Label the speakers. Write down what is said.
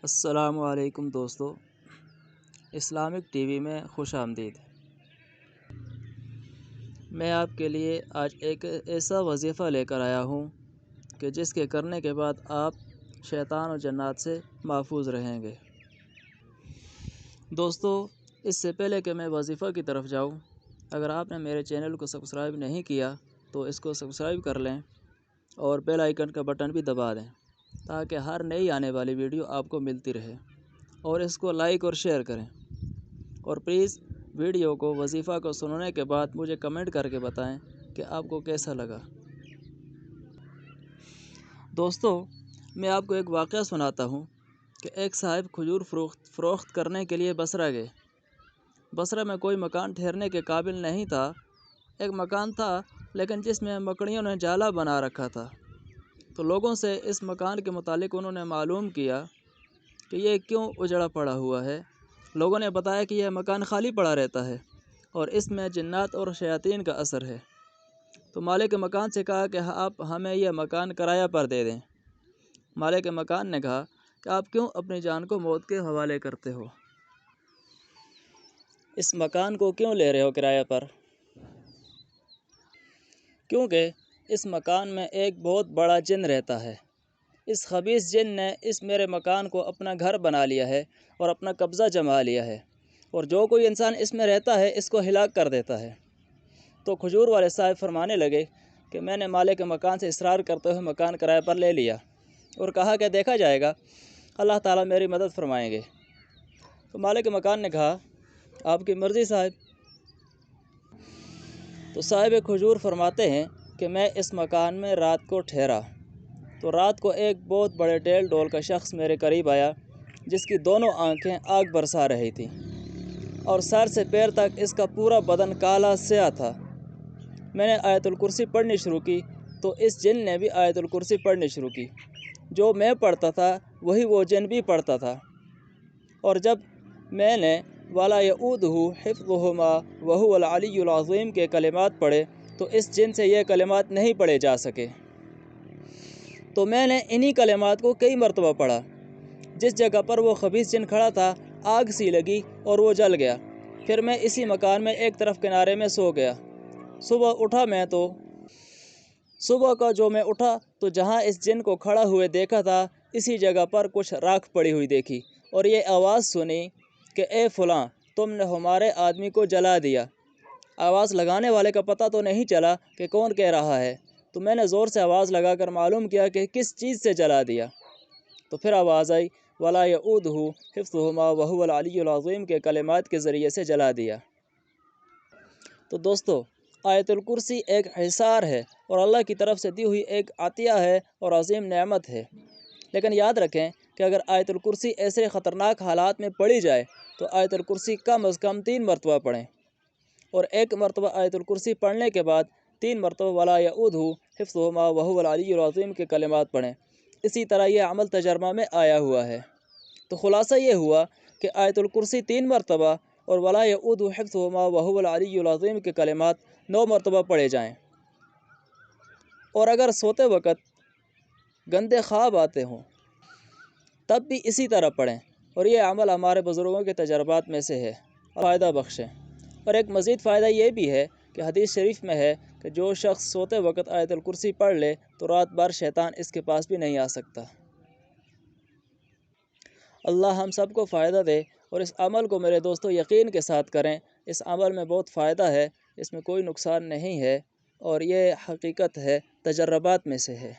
Speaker 1: السلام علیکم دوستو، اسلامک ٹی وی میں خوش آمدید۔ میں آپ کے لیے آج ایک ایسا وظیفہ لے کر آیا ہوں کہ جس کے کرنے کے بعد آپ شیطان و جنات سے محفوظ رہیں گے۔ دوستو، اس سے پہلے کہ میں وظیفہ کی طرف جاؤں، اگر آپ نے میرے چینل کو سبسکرائب نہیں کیا تو اس کو سبسکرائب کر لیں اور بیل آئیکن کا بٹن بھی دبا دیں تاکہ ہر نئی آنے والی ویڈیو آپ کو ملتی رہے، اور اس کو لائک اور شیئر کریں، اور پلیز ویڈیو کو وظیفہ کو سننے کے بعد مجھے کمنٹ کر کے بتائیں کہ آپ کو کیسا لگا۔ دوستو، میں آپ کو ایک واقعہ سناتا ہوں کہ ایک صاحب کھجور فروخت کرنے کے لیے بصرہ گئے۔ بصرہ میں کوئی مکان ٹھہرنے کے قابل نہیں تھا۔ ایک مکان تھا لیکن جس میں مکڑیوں نے جالا بنا رکھا تھا۔ تو لوگوں سے اس مکان کے متعلق انہوں نے معلوم کیا کہ یہ کیوں اجڑا پڑا ہوا ہے۔ لوگوں نے بتایا کہ یہ مکان خالی پڑا رہتا ہے اور اس میں جنات اور شیاطین کا اثر ہے۔ تو مالک مکان سے کہا کہ آپ ہمیں یہ مکان کرایہ پر دے دیں۔ مالک مکان نے کہا کہ آپ کیوں اپنی جان کو موت کے حوالے کرتے ہو؟ اس مکان کو کیوں لے رہے ہو کرایہ پر؟ کیونکہ اس مکان میں ایک بہت بڑا جن رہتا ہے۔ اس خبیث جن نے اس میرے مکان کو اپنا گھر بنا لیا ہے اور اپنا قبضہ جما لیا ہے، اور جو کوئی انسان اس میں رہتا ہے اس کو ہلاک کر دیتا ہے۔ تو کھجور والے صاحب فرمانے لگے کہ میں نے مالک مکان سے اصرار کرتے ہوئے مکان کرایہ پر لے لیا اور کہا کہ دیکھا جائے گا، اللہ تعالیٰ میری مدد فرمائیں گے۔ تو مالک مکان نے کہا آپ کی مرضی صاحب۔ تو صاحب کھجور فرماتے ہیں کہ میں اس مکان میں رات کو ٹھہرا، تو رات کو ایک بہت بڑے ڈیل ڈول کا شخص میرے قریب آیا جس کی دونوں آنکھیں آگ برسا رہی تھیں اور سر سے پیر تک اس کا پورا بدن کالا سیاہ تھا۔ میں نے آیت الکرسی پڑھنی شروع کی تو اس جن نے بھی آیت الکرسی پڑھنی شروع کی۔ جو میں پڑھتا تھا وہی وہ جن بھی پڑھتا تھا، اور جب میں نے وَلَا يَئُودُهُ حِفْظُهُمَا وَهُوَ الْعَلِيُّ الْعَظِيمُ کے کلمات پڑھے تو اس جن سے یہ کلمات نہیں پڑھے جا سکے۔ تو میں نے انہی کلمات کو کئی مرتبہ پڑھا۔ جس جگہ پر وہ خبیث جن کھڑا تھا آگ سی لگی اور وہ جل گیا۔ پھر میں اسی مکان میں ایک طرف کنارے میں سو گیا۔ صبح کا جو میں اٹھا تو جہاں اس جن کو کھڑا ہوئے دیکھا تھا اسی جگہ پر کچھ راکھ پڑی ہوئی دیکھی، اور یہ آواز سنی کہ اے فلاں، تم نے ہمارے آدمی کو جلا دیا۔ آواز لگانے والے کا پتہ تو نہیں چلا کہ کون کہہ رہا ہے، تو میں نے زور سے آواز لگا کر معلوم کیا کہ کس چیز سے جلا دیا۔ تو پھر آواز آئی وَلَا يَئُودُهُ حِفْظُهُمَا وَهُوَ الْعَلِيُّ الْعَظِيمُ کے کلمات کے ذریعے سے جلا دیا۔ تو دوستو، آیت الکرسی ایک حصار ہے اور اللہ کی طرف سے دی ہوئی ایک عطیہ ہے اور عظیم نعمت ہے، لیکن یاد رکھیں کہ اگر آیت الکرسی ایسے خطرناک حالات میں پڑھی جائے تو آیت الکرسی کم از کم 3 مرتبہ پڑھیں، اور ایک مرتبہ آیت الکرسی پڑھنے کے بعد 3 مرتبہ وَلَا يَئُودُهُ حِفْظُهُمَا وَهُوَ الْعَلِيُّ الْعَظِيمُ کے کلمات پڑھیں۔ اسی طرح یہ عمل تجربہ میں آیا ہوا ہے۔ تو خلاصہ یہ ہوا کہ آیت الکرسی 3 مرتبہ اور وَلَا يَئُودُهُ حِفْظُهُمَا وَهُوَ الْعَلِيُّ الْعَظِيمُ کے کلمات 9 مرتبہ پڑھے جائیں، اور اگر سوتے وقت گندے خواب آتے ہوں تب بھی اسی طرح پڑھیں، اور یہ عمل ہمارے بزرگوں کے تجربات میں سے ہے اور فائدہ بخش ہے۔ اور ایک مزید فائدہ یہ بھی ہے کہ حدیث شریف میں ہے کہ جو شخص سوتے وقت آیت الکرسی پڑھ لے تو رات بھر شیطان اس کے پاس بھی نہیں آ سکتا۔ اللہ ہم سب کو فائدہ دے، اور اس عمل کو میرے دوستو یقین کے ساتھ کریں۔ اس عمل میں بہت فائدہ ہے، اس میں کوئی نقصان نہیں ہے، اور یہ حقیقت ہے، تجربات میں سے ہے۔